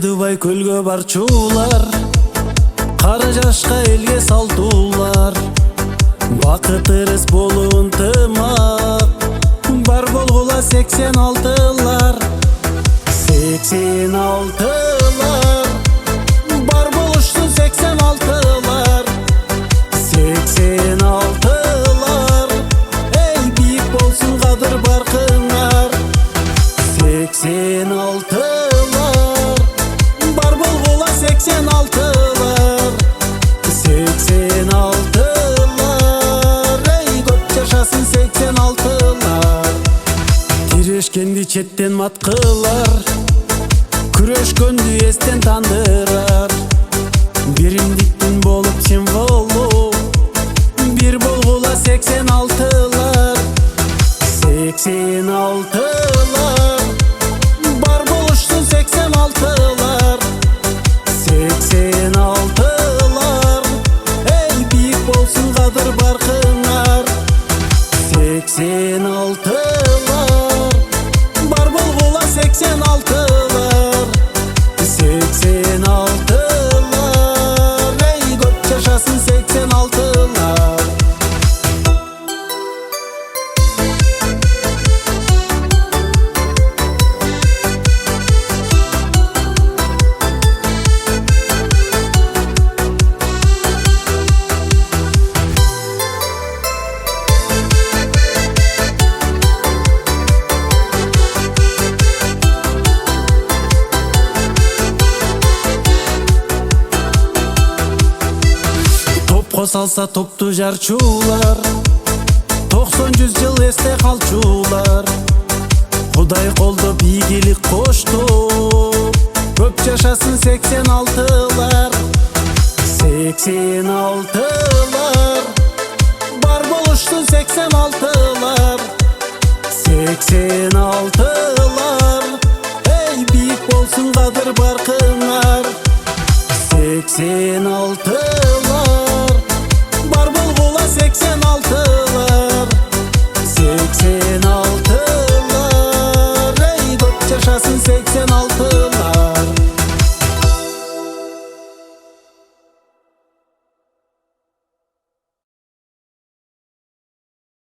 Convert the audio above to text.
Айдыбай көлгө барчулар, кара жашка элге салтуулар. Бакыт ырыс болуу ынтымак, бар болгула 86-лар. 86-лар, бар болушту 86-лар. 86-лар, эй бийик болсун кадыр баркыңар. 86-лар, бар болгула 86-лар. 86-лар, эй көп жашасын 86-лар. Тирешкенди четтен маткылар, күрөшкөндү эстен тандырар. Биримдиктин болуп символу, бир болгула 86-лар. 86-лар, бар болуштун 86-лар. 86-лар, эй бийик болсун кадыр баркыңар. 86-лар, бар болгула 86-лар. 86-лар, эй көп жашасын 86-лар. Топко салса топту жарчулар, 90-100 жыл эсте калчулар. Кудай колдоп ийгилик кошту, көп жашасын 86-лар. 86-лар, бар болушту 86-лар. 86-лар, эй бийик болсун кадыр баркыңар. 86-лар.